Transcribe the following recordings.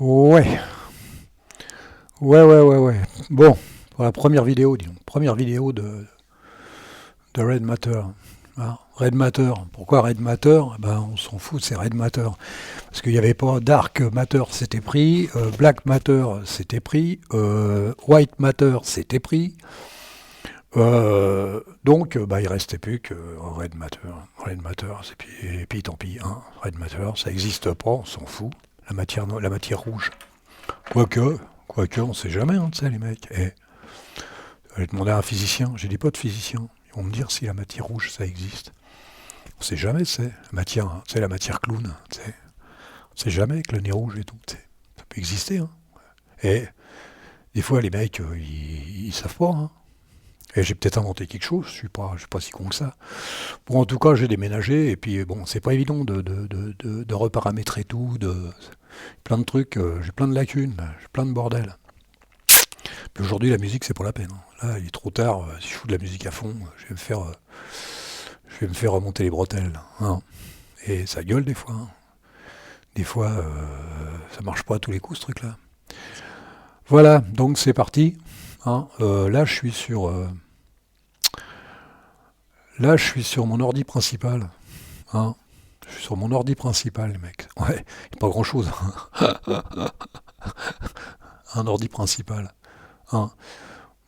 Ouais, ouais. Bon, pour la première vidéo, disons. Première vidéo de Red Matter. Hein, Red Matter. Pourquoi Red Matter? Ben, on s'en fout, c'est Red Matter. Parce qu'il n'y avait pas Dark Matter, c'était pris. Black Matter, c'était pris. White Matter, c'était pris. Donc, bah, il restait plus que Red Matter. Red Matter, et puis tant pis. Hein, Red Matter, ça n'existe pas, on s'en fout. La matière rouge. Quoique, quoique, on sait jamais, hein, tu sais, les mecs. Je vais demander à un physicien, j'ai des potes physiciens. Ils vont me dire si la matière rouge, ça existe. On sait jamais, c'est la matière, hein, c'est la matière clown. Tu sais. On sait jamais avec le nez rouge et tout. Tu sais. Ça peut exister. Hein. Et des fois, les mecs, ils savent pas. Hein. Et j'ai peut-être inventé quelque chose, je suis pas si con que ça. Bon, en tout cas, j'ai déménagé, et puis bon, c'est pas évident de reparamétrer tout, plein de trucs, j'ai plein de lacunes, j'ai plein de bordel. Puis aujourd'hui, la musique, c'est pas la peine. Hein. Là, il est trop tard. Si je fous de la musique à fond, je vais me faire remonter les bretelles. Hein. Et ça gueule des fois. Hein. Des fois, ça marche pas à tous les coups, ce truc-là. Voilà, donc c'est parti. Hein. Là, je suis sur mon ordi principal. Hein. Je suis sur mon ordi principal, les mecs. Ouais, il a pas grand-chose. Un ordi principal. Hein.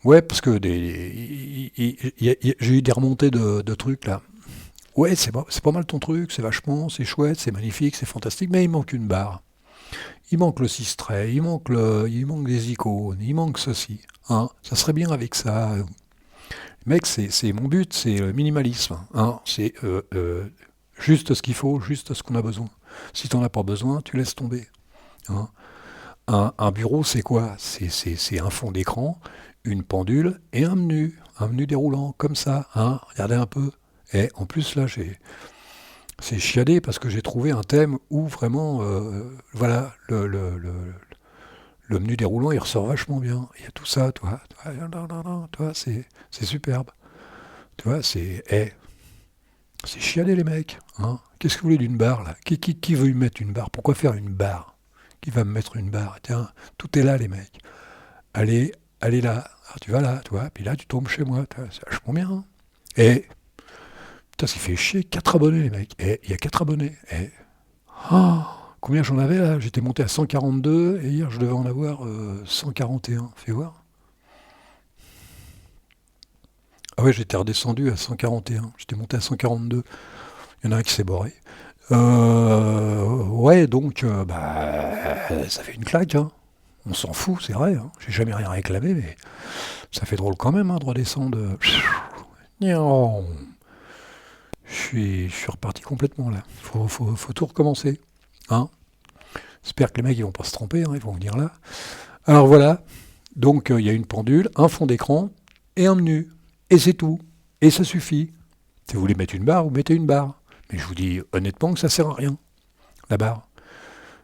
Ouais, parce que j'ai eu des remontées de trucs là. Ouais, c'est pas mal ton truc, c'est vachement, c'est chouette, c'est magnifique, c'est fantastique, mais il manque une barre. Il manque le sistret, il manque des icônes, il manque ceci. Hein. Ça serait bien avec ça. Mec, c'est mon but, c'est le minimalisme. Hein. C'est juste ce qu'il faut, juste ce qu'on a besoin. Si t'en as pas besoin, tu laisses tomber. Hein. Un bureau, c'est quoi? C'est un fond d'écran, une pendule et un menu déroulant, comme ça. Hein. Regardez un peu. Et en plus, là, c'est chiadé parce que j'ai trouvé un thème où vraiment, voilà, le menu déroulant, il ressort vachement bien. Il y a tout ça, toi, c'est superbe. Tu vois, c'est chiadé les mecs. Hein. Qu'est-ce que vous voulez d'une barre, là? Qui veut y mettre une barre? Pourquoi faire une barre? Qui va me mettre une barre? Tiens, tout est là, les mecs. Allez, allez là. Alors, tu vas là, tu vois. Puis là, tu tombes chez moi. C'est vachement bien. Hein. Et, putain, ça fait chier. 4 abonnés, les mecs. Et il y a 4 abonnés. Et, oh, combien j'en avais là? J'étais monté à 142 et hier, je devais en avoir 141. Fais voir. Ah ouais, j'étais redescendu à 141. J'étais monté à 142. Il y en a un qui s'est barré. Ouais, donc, ça fait une claque. Hein. On s'en fout, c'est vrai. Hein. J'ai jamais rien réclamé, mais ça fait drôle quand même hein, de redescendre. Je suis reparti complètement là. Faut tout recommencer. Hein. J'espère que les mecs ils vont pas se tromper, hein, ils vont venir là. Alors voilà, donc il y a une pendule, un fond d'écran et un menu. Et c'est tout. Et ça suffit. Si vous voulez mettre une barre, vous mettez une barre. Mais je vous dis honnêtement que ça sert à rien, la barre.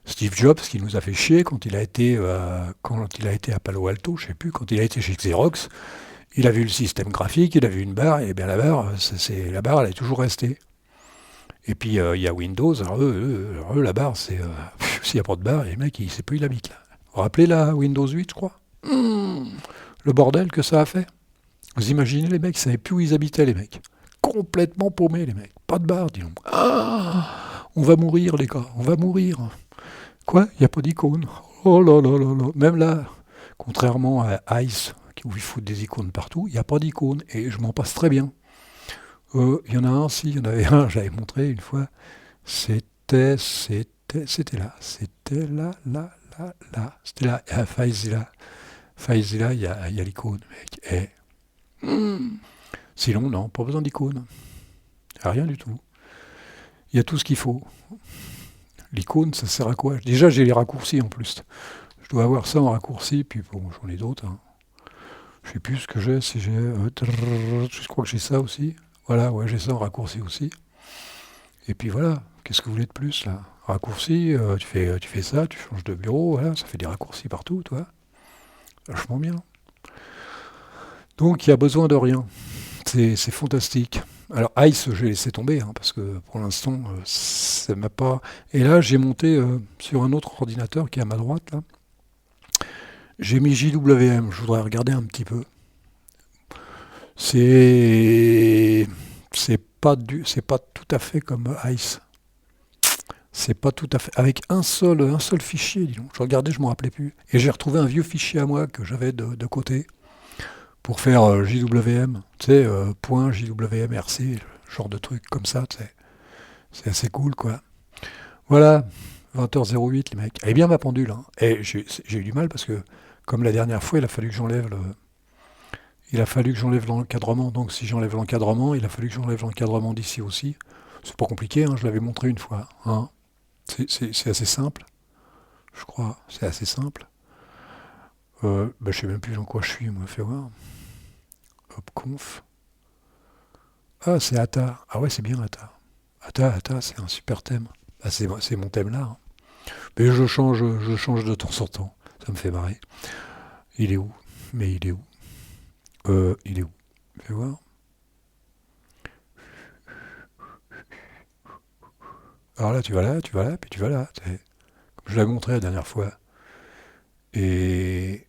Steve Jobs, qui nous a fait chier quand il a été à Palo Alto, je sais plus, quand il a été chez Xerox, il a vu le système graphique, il a vu une barre, et bien la barre, elle est toujours restée. Et puis il y a Windows, alors eux, la barre, s'il n'y a pas de barre, les mecs, il sait plus où il habite là. Vous vous rappelez la Windows 8, je crois. Le bordel que ça a fait. Vous imaginez les mecs, ils savaient plus où ils habitaient les mecs. Complètement paumés les mecs. Pas de barre, dis donc. Ah, on va mourir les gars, on va mourir. Quoi? Il n'y a pas d'icône. Oh là là là là. Même là, contrairement à Ice, où ils foutent des icônes partout, il n'y a pas d'icône. Et je m'en passe très bien. Il y en a un, si, il y en avait un, j'avais montré une fois. C'était là. C'était là, là, là, là. C'était là. À Faizila. Faizila, il y a l'icône, mec. Sinon, non, pas besoin d'icône. Rien du tout. Il y a tout ce qu'il faut. L'icône, ça sert à quoi? Déjà, j'ai les raccourcis en plus. Je dois avoir ça en raccourci, puis bon, j'en ai d'autres. Hein. Je sais plus ce que j'ai, si j'ai... je crois que j'ai ça aussi. Voilà, ouais, j'ai ça en raccourci aussi. Et puis voilà, qu'est-ce que vous voulez de plus, là? Raccourci, tu fais ça, tu changes de bureau, voilà, ça fait des raccourcis partout, toi. Vachement bien. Donc, il y a besoin de rien. C'est fantastique. Alors Ice, j'ai laissé tomber, hein, parce que pour l'instant, ça m'a pas... Et là, j'ai monté sur un autre ordinateur qui est à ma droite, là. J'ai mis JWM, je voudrais regarder un petit peu. C'est... C'est pas tout à fait comme Ice. C'est pas tout à fait... Avec un seul fichier, dis donc. Je regardais, je me rappelais plus. Et j'ai retrouvé un vieux fichier à moi que j'avais de côté pour faire JWM, tu sais, point JWMRC, genre de truc comme ça, tu sais. C'est assez cool, quoi. Voilà, 20h08, les mecs. Elle est bien ma pendule, hein. Et j'ai eu du mal parce que, comme la dernière fois, il a fallu que j'enlève l'encadrement. Donc, si j'enlève l'encadrement, il a fallu que j'enlève l'encadrement d'ici aussi. C'est pas compliqué, hein, je l'avais montré une fois, hein. C'est assez simple, je crois. C'est assez simple. Je sais même plus dans quoi je suis, moi, fais voir. Hop, conf. Ah, c'est Ata. Ah ouais, c'est bien Ata. Ata, c'est un super thème. Ah, c'est mon thème là, hein. Mais je change de temps en temps. Ça me fait marrer. Il est où? Mais il est où? Il est où? Fais voir. Alors là, tu vas là, puis tu vas là. Comme je l'avais montré la dernière fois. Et,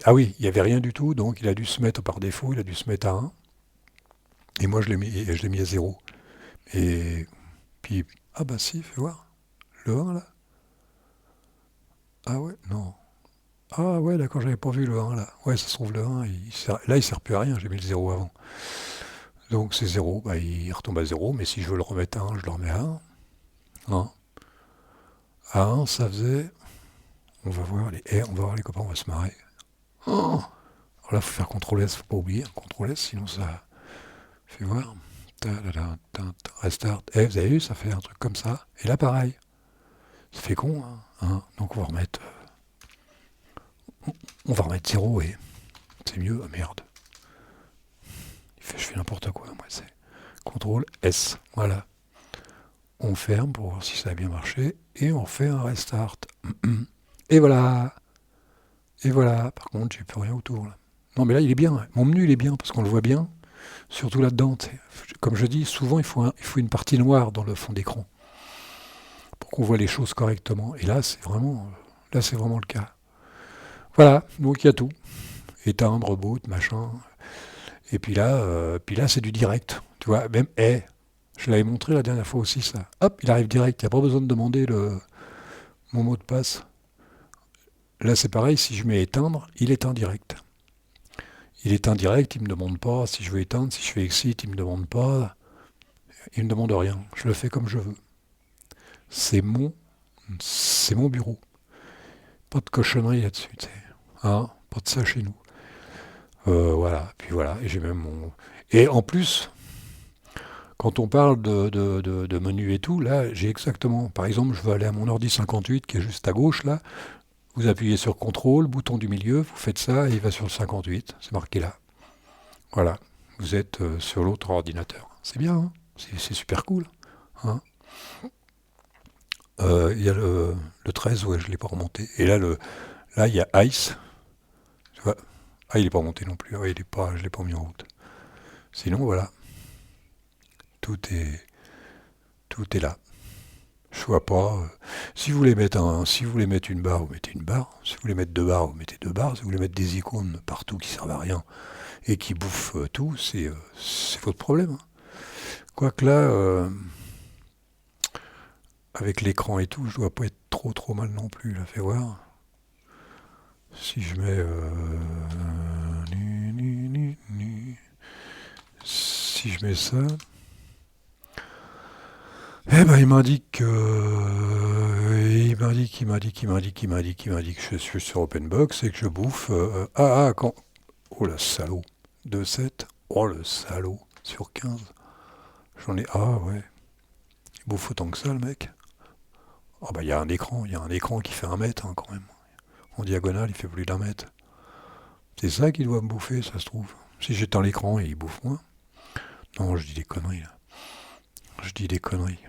ah oui, il n'y avait rien du tout, donc il a dû se mettre par défaut, il a dû se mettre à 1. Et moi, je l'ai mis à 0. Et puis, ah bah si, fais voir. Le 1 là. Ah ouais, non. Ah ouais, d'accord, j'avais pas vu le 1 là. Ouais, ça se trouve le 1, là il sert plus à rien, j'ai mis le 0 avant. Donc c'est 0, bah, il retombe à 0, mais si je veux le remettre à 1, je le remets à 1. Hein. À 1, ça faisait... on va voir les copains, on va se marrer. Oh, alors là, il faut faire CTRL S, faut pas oublier, CTRL S, sinon ça fait voir. Restart. Vous avez vu, ça fait un truc comme ça. Et là, pareil. Ça fait con, hein. Donc on va remettre 0 et c'est mieux. Ah merde. Je fais n'importe quoi, moi, c'est CTRL S. Voilà. On ferme pour voir si ça a bien marché et on fait un restart. Et voilà. Et voilà. Par contre, j'ai plus rien autour là. Non, mais là, il est bien. Mon menu, il est bien parce qu'on le voit bien. Surtout là-dedans. Comme je dis, souvent, il faut une partie noire dans le fond d'écran pour qu'on voit les choses correctement. Et là, c'est vraiment le cas. Voilà. Donc, il y a tout. Éteindre, boot, machin. Et puis là, c'est du direct. Tu vois, même, je l'avais montré la dernière fois aussi, ça. Hop, il arrive direct. Il n'y a pas besoin de demander mon mot de passe. Là, c'est pareil. Si je mets éteindre, il éteint direct. Il éteint direct. Il ne me demande pas si je veux éteindre. Si je fais exit, il ne me demande pas. Il ne me demande rien. Je le fais comme je veux. C'est mon, c'est mon bureau. Pas de cochonnerie là-dessus, tu sais. Hein, pas de ça chez nous. Voilà. Puis voilà. Et j'ai même mon. Et en plus, quand on parle de menu et tout, là, j'ai exactement. Par exemple, je veux aller à mon ordi 58 qui est juste à gauche, là. Vous appuyez sur CTRL, bouton du milieu, vous faites ça et il va sur le 58. C'est marqué là. Voilà. Vous êtes sur l'autre ordinateur. C'est bien, hein. C'est super cool, hein. Il y a le 13, ouais, je ne l'ai pas remonté. Et là, il y a Ice. Tu vois. Ah, il n'est pas remonté non plus. Ouais, je ne l'ai pas mis en route. Sinon, voilà. Tout est, tout est là. Je vois pas. Si vous voulez mettre une barre, vous mettez une barre. Si vous voulez mettre deux barres, vous mettez deux barres. Si vous voulez mettre des icônes partout qui servent à rien et qui bouffent tout, c'est votre problème, hein. Quoique là, avec l'écran et tout, je dois pas être trop mal non plus. Là, fais voir. Si je mets si je mets ça, eh ben il m'indique que je suis sur OpenBox et que je bouffe. Quand. Oh le salaud. 2,7. Oh le salaud. Sur 15. J'en ai. Ah ouais. Il bouffe autant que ça le mec. Ah bah il y a un écran qui fait 1 mètre, hein, quand même. En diagonale, il fait plus d'1 mètre. C'est ça qu'il doit me bouffer, ça se trouve. Si j'éteins l'écran, il bouffe moins. Non, je dis des conneries là. Je dis des conneries.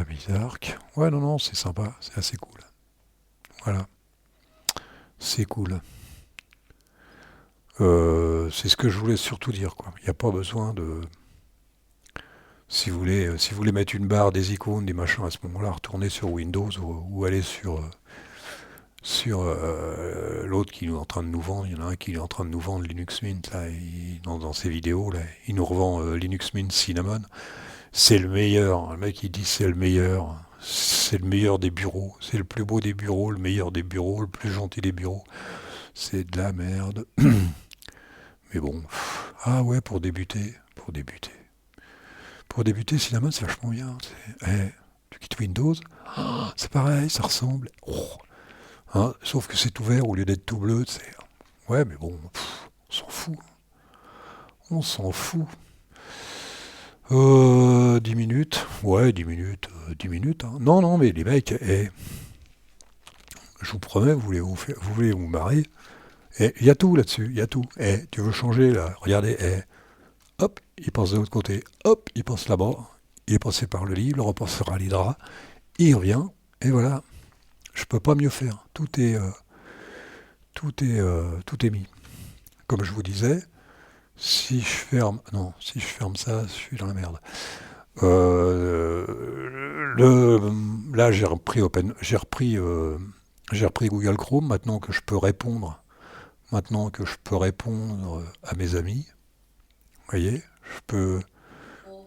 Bizarre. Ouais, non, c'est sympa, c'est assez cool. Voilà, c'est cool. C'est ce que je voulais surtout dire, quoi. Il n'y a pas besoin de... si vous voulez mettre une barre, des icônes, des machins à ce moment-là, retournez sur Windows ou aller sur l'autre qui est en train de nous vendre. Il y en a un qui est en train de nous vendre Linux Mint, là, dans ses vidéos, là. Il nous revend Linux Mint Cinnamon. C'est le meilleur. Le mec, il dit c'est le meilleur. C'est le meilleur des bureaux. C'est le plus beau des bureaux, le meilleur des bureaux, le plus gentil des bureaux. C'est de la merde. Mais bon. Ah ouais, pour débuter. Pour débuter. Pour débuter, Cinnamon, c'est vachement bien. Tu quittes Windows. C'est pareil, ça ressemble. Oh. Hein, sauf que c'est tout vert au lieu d'être tout bleu. Ouais, mais bon, on s'en fout. On s'en fout. 10 minutes. Ouais, 10 minutes. 10 minutes. Hein. Non, non, mais les mecs, je vous promets, vous voulez vous marrer. Il y a tout là-dessus, il y a tout. Tu veux changer là, regardez, hop, il passe de l'autre côté, hop, il passe là-bas, il est passé par le lit, il repassera à l'hydra, il revient, et voilà. Je peux pas mieux faire. Tout est mis. Comme je vous disais, si je ferme ça, je suis dans la merde. Là, j'ai repris Google Chrome maintenant que je peux répondre à mes amis. Vous voyez, je peux. Oh,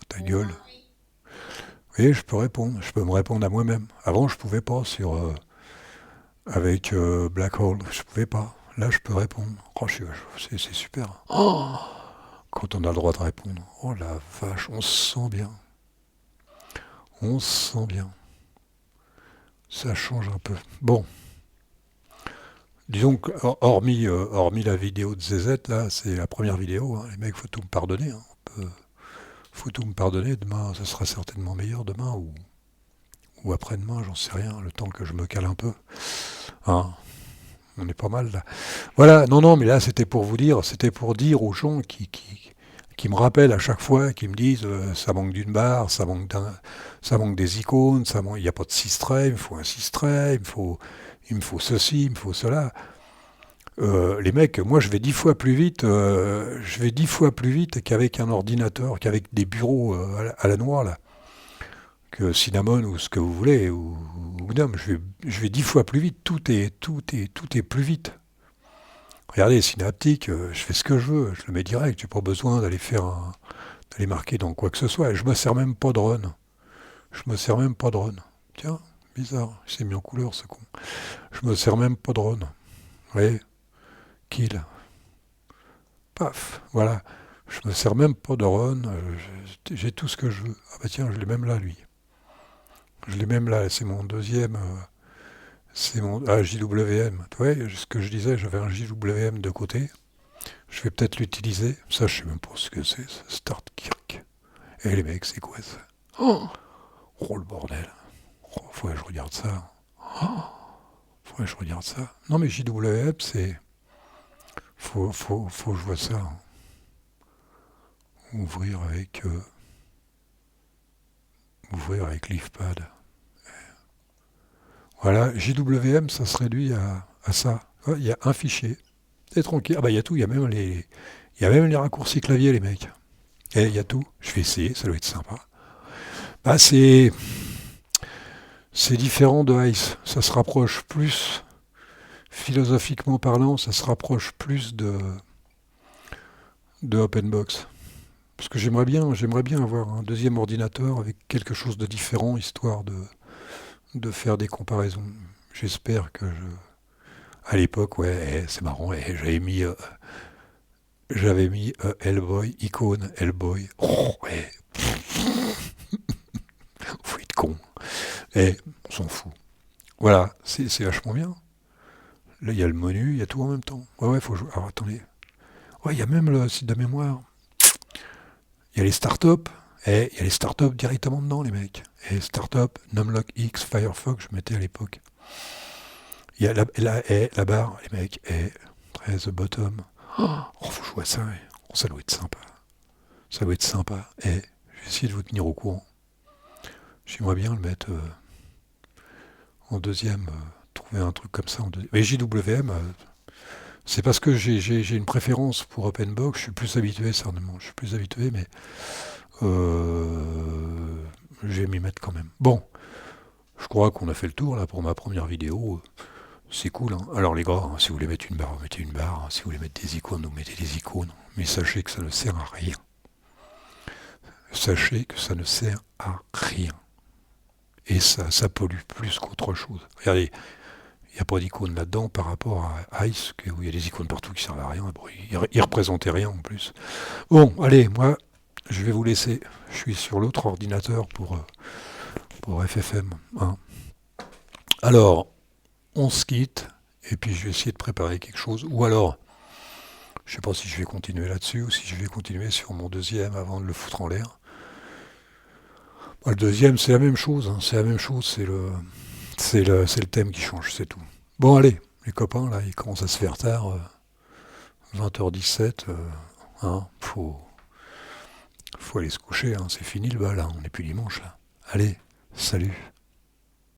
ta gueule. Vous voyez, je peux répondre. Je peux me répondre à moi-même. Avant, je pouvais pas avec Black Hole. Je pouvais pas. Là, je peux répondre. Oh, c'est super. Oh, quand on a le droit de répondre. Oh la vache, on se sent bien. On se sent bien. Ça change un peu. Bon. Disons que, hormis la vidéo de ZZ, là, c'est la première vidéo. Hein. Les mecs, faut tout me pardonner. Hein. Faut tout me pardonner. Demain, ce sera certainement meilleur. Demain ou après-demain, j'en sais rien. Le temps que je me cale un peu. Hein. On est pas mal là. Voilà, non, mais là c'était pour vous dire, c'était pour dire aux gens qui me rappellent à chaque fois, qui me disent ça manque d'une barre, ça manque des icônes, il n'y a pas de système, il me faut un système, il me faut ceci, il me faut cela. Les mecs, moi je vais 10 fois plus vite, qu'avec un ordinateur, qu'avec des bureaux à la noix là, que Cinnamon ou ce que vous voulez, ou GNOME, je vais 10 fois plus vite, tout est plus vite. Regardez, Synaptic, je fais ce que je veux, je le mets direct, j'ai pas besoin d'aller marquer dans quoi que ce soit, et je me sers même pas de run. Tiens, bizarre, il s'est mis en couleur ce con. Je me sers même pas de run. Vous voyez, kill. Paf, voilà. Je me sers même pas de run, j'ai tout ce que je veux. Ah bah tiens, je l'ai même là, lui. Je l'ai même là, c'est mon deuxième. C'est mon JWM. Tu vois, ce que je disais, j'avais un JWM de côté. Je vais peut-être l'utiliser. Ça, je sais même pas ce que c'est. Start Kirk. Et les mecs, c'est quoi ça? Oh le bordel. Oh, faudrait que je regarde ça. Non, mais JWM, c'est. Faut que je vois ça. Ouvrir avec LeafPad. Voilà, JWM, ça se réduit à ça. Il y a un fichier. C'est tranquille. Ah bah il y a tout, il y a même les raccourcis clavier, les mecs. Et il y a tout. Je vais essayer, ça doit être sympa. Bah c'est différent de Ice. Ça se rapproche plus, philosophiquement parlant, ça se rapproche plus de OpenBox. Parce que j'aimerais bien avoir un deuxième ordinateur avec quelque chose de différent, histoire de faire des comparaisons. J'espère que à l'époque, ouais, c'est marrant, j'avais mis Hellboy, icône Hellboy. Oh, ouais. Faut être con. On s'en fout. Voilà, c'est vachement bien. Là, il y a le menu, il y a tout en même temps. Ouais, faut jouer. Alors, attendez. Ouais, il y a même le site de mémoire. Il y a les startups. Il y a les startups directement dedans, les mecs. Startup, Numlock X, Firefox, je mettais à l'époque. Il y a la barre, les mecs. 13 bottom. Faut que je vois ça. Ça doit être sympa. Je vais essayer de vous tenir au courant. J'aimerais bien le mettre en deuxième. Trouver un truc comme ça en deuxième. Mais JWM, C'est parce que j'ai une préférence pour OpenBox, je suis plus habitué, certainement. Je suis plus habitué, mais je vais m'y mettre quand même. Bon, je crois qu'on a fait le tour là pour ma première vidéo. C'est cool, hein. Alors les gars, si vous voulez mettre une barre, vous mettez une barre. Si vous voulez mettre des icônes, vous mettez des icônes. Mais sachez que ça ne sert à rien. Sachez que ça ne sert à rien. Et ça pollue plus qu'autre chose. Regardez, il n'y a pas d'icône là-dedans par rapport à Ice, où il y a des icônes partout qui servent à rien. Bon, il ne représentait rien en plus. Bon, allez, moi, je vais vous laisser. Je suis sur l'autre ordinateur pour FFM. Hein. Alors, on se quitte, et puis je vais essayer de préparer quelque chose. Ou alors, je ne sais pas si je vais continuer là-dessus, ou si je vais continuer sur mon deuxième avant de le foutre en l'air. Bon, le deuxième, c'est la même chose. Hein, c'est la même chose, c'est le thème qui change, c'est tout. Bon, allez, les copains, là, il commence à se faire tard. 20h17, hein, faut aller se coucher, hein, c'est fini le bal, hein, on n'est plus dimanche là. Allez, salut.